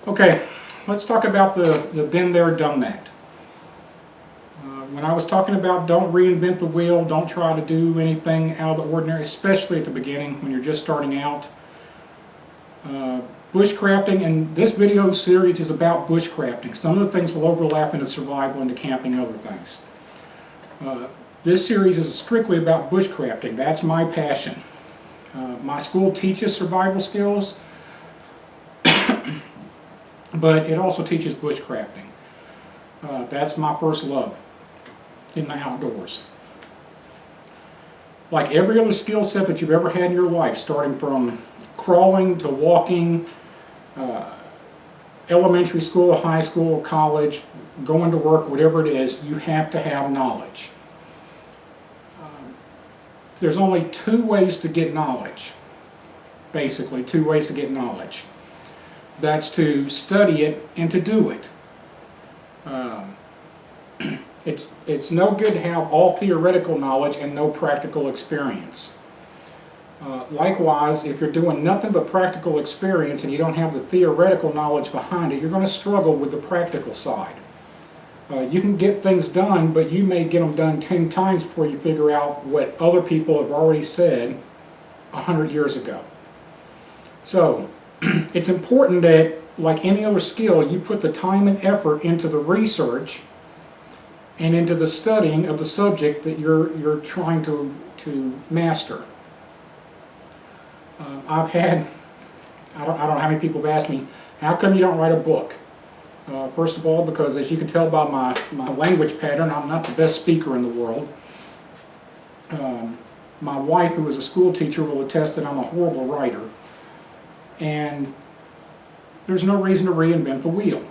Okay, let's talk about the been there, done that. When I was talking about don't reinvent the wheel, don't try to do anything out of the ordinary, especially at the beginning when you're just starting out. Bushcrafting, and this video series is about bushcrafting. Some of the things will overlap into survival, into camping, and other things. This series is strictly about bushcrafting. That's my passion. My school teaches survival skills, but it also teaches bushcrafting. That's my first love in the outdoors. Like every other skill set that you've ever had in your life, starting from crawling to walking, elementary school, high school, college, going to work, whatever it is, you have to have knowledge. There's only two ways to get knowledge, basically, two ways to get knowledge. That's to study it and to do it. It's no good to have all theoretical knowledge and no practical experience. Likewise, if you're doing nothing but practical experience and you don't have the theoretical knowledge behind it, you're going to struggle with the practical side. You can get things done, but you may get them done 10 times before you figure out what other people have already said 100 years ago. So, it's important that, like any other skill, you put the time and effort into the research and into the studying of the subject that you're trying to master. I've had, I don't know how many people have asked me, how come you don't write a book? First of all, because as you can tell by my language pattern, I'm not the best speaker in the world. My wife, who is a school teacher, will attest that I'm a horrible writer. And there's no reason to reinvent the wheel.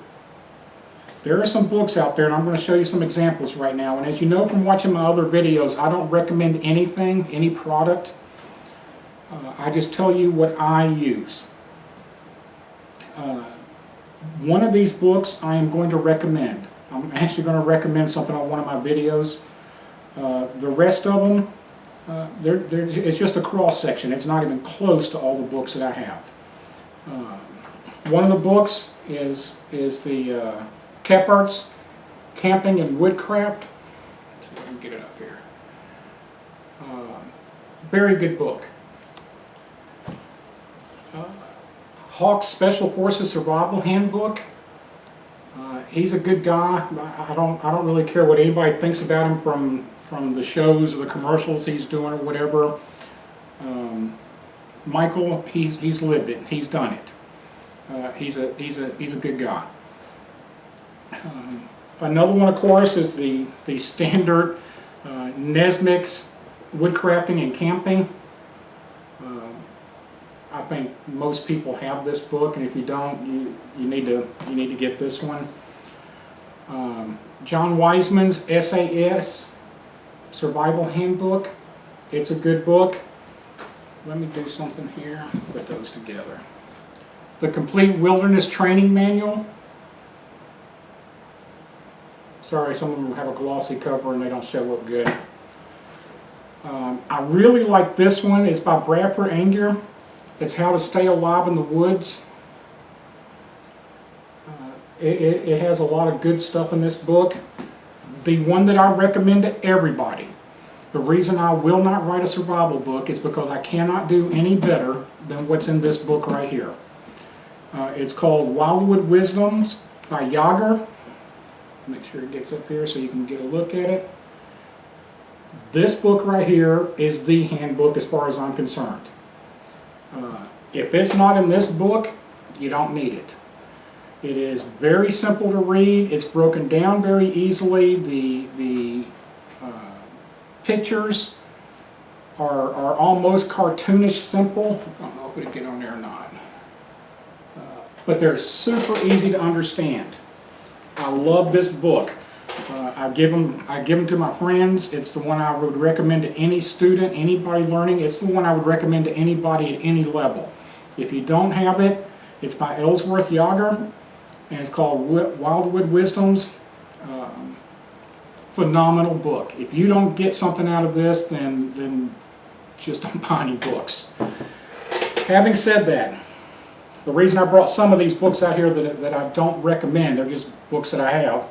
There are some books out there, and I'm going to show you some examples right now. And as you know from watching my other videos, I don't recommend anything, any product. I just tell you what I use. One of these books I am going to recommend. I'm actually going to recommend something on one of my videos. The rest of them, it's just a cross section. It's not even close to all the books that I have. One of the books is the Kephart's Camping and Woodcraft. Let's see if I can get it up here. Very good book. Hawk's Special Forces Survival Handbook. He's a good guy. I don't really care what anybody thinks about him from the shows or the commercials he's doing or whatever. Michael, he's lived it. He's done it. He's a good guy. Another one, of course, is the standard Nesmic's Woodcrafting and Camping. I think most people have this book, and if you don't, you need to get this one. John Wiseman's SAS Survival Handbook. It's a good book. Let me do something here. Put those together. The Complete Wilderness Training Manual. Sorry, some of them have a glossy cover and they don't show up good. I really like this one. It's by Bradford Anger. It's How to Stay Alive in the Woods. It has a lot of good stuff in this book. The one that I recommend to everybody, the reason I will not write a survival book is because I cannot do any better than what's in this book right here. It's called Wildwood Wisdoms by Yager. Make sure it gets up here so you can get a look at it. This book right here is the handbook as far as I'm concerned. If it's not in this book, you don't need it. It is very simple to read. It's broken down very easily. The pictures are almost cartoonish simple. I don't know if it'll get on there or not. But they're super easy to understand. I love this book. I give them to my friends. It's the one I would recommend to any student, anybody learning. It's the one I would recommend to anybody at any level. If you don't have it, it's by Ellsworth Yager, and it's called Wildwood Wisdoms. Phenomenal book. If you don't get something out of this, then just don't buy any books. Having said that, The reason I brought some of these books out here that I don't recommend, they're just books that I have.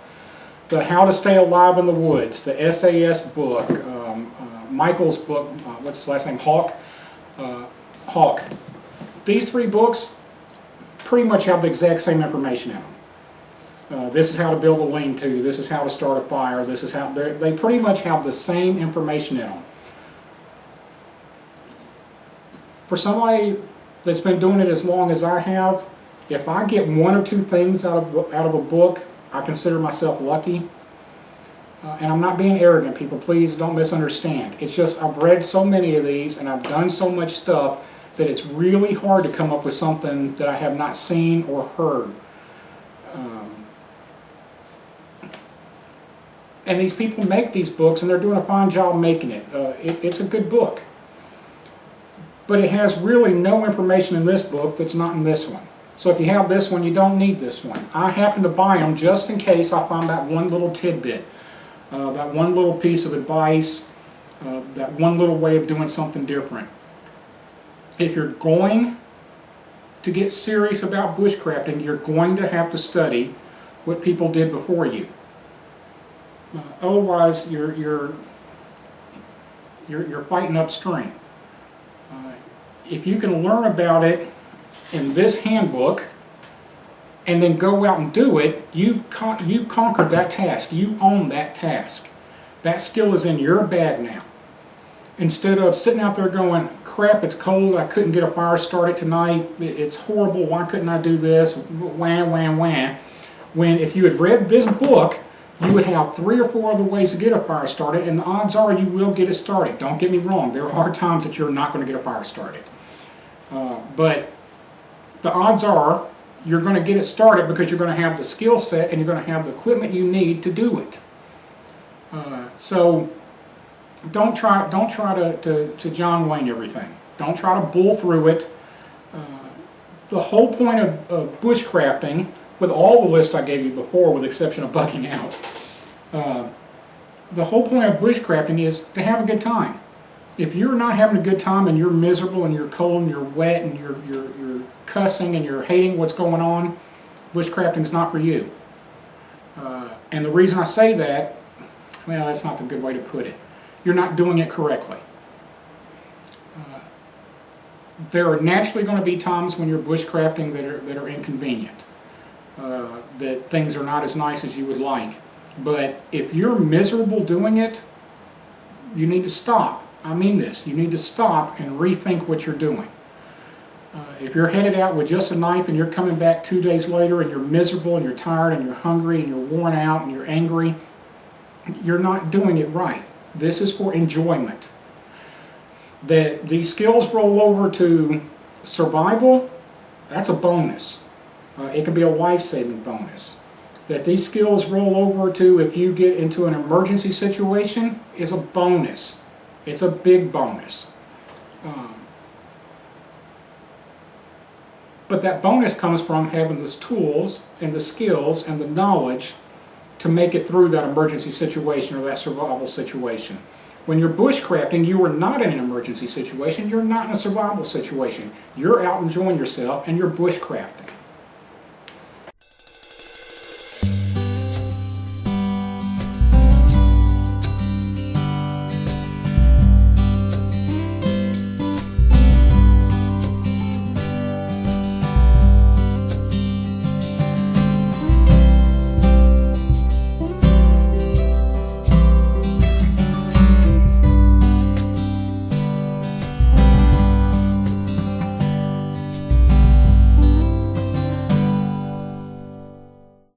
The How to Stay Alive in the Woods, the SAS book, Michael's book, what's his last name, Hawk. These 3 books pretty much have the exact same information in them. This is how to build a lean-to, this is how to start a fire, this is how, they pretty much have the same information in them. For somebody that's been doing it as long as I have, if I get 1 or 2 things out of a book, I consider myself lucky. And I'm not being arrogant, people, please don't misunderstand. It's just I've read so many of these and I've done so much stuff that it's really hard to come up with something that I have not seen or heard. And these people make these books and they're doing a fine job making it. It's a good book. But it has really no information in this book that's not in this one. So if you have this one, you don't need this one. I happen to buy them just in case I find that one little tidbit, that one little piece of advice, that one little way of doing something different. If you're going to get serious about bushcrafting, you're going to have to study what people did before you. Otherwise, you're fighting upstream. If you can learn about it in this handbook and then go out and do it, you've conquered that task. You own that task. That skill is in your bag now. Instead of sitting out there going, crap, it's cold, I couldn't get a fire started tonight, it's horrible, why couldn't I do this, wham, wham, wham. When if you had read this book, you would have 3 or 4 other ways to get a fire started, and the odds are you will get it started. Don't get me wrong, there are times that you're not going to get a fire started. But the odds are you're going to get it started because you're going to have the skill set and you're going to have the equipment you need to do it. So don't try to John Wayne everything. Don't try to bull through it. The whole point of bushcrafting, with all the lists I gave you before, with the exception of bucking out, the whole point of bushcrafting is to have a good time. If you're not having a good time and you're miserable and you're cold and you're wet and you're cussing and you're hating what's going on, bushcrafting's not for you. And the reason I say that, well, that's not the good way to put it. You're not doing it correctly. There are naturally going to be times when you're bushcrafting that are inconvenient, that things are not as nice as you would like. But if you're miserable doing it, you need to stop. I mean this. You need to stop and rethink what you're doing. If you're headed out with just a knife and you're coming back 2 days later and you're miserable and you're tired and you're hungry and you're worn out and you're angry, you're not doing it right. This is for enjoyment. That these skills roll over to survival, that's a bonus. It can be a life-saving bonus. That these skills roll over to if you get into an emergency situation is a bonus. It's a big bonus. But that bonus comes from having the tools and the skills and the knowledge to make it through that emergency situation or that survival situation. When you're bushcrafting, you are not in an emergency situation. You're not in a survival situation. You're out enjoying yourself and you're bushcrafting.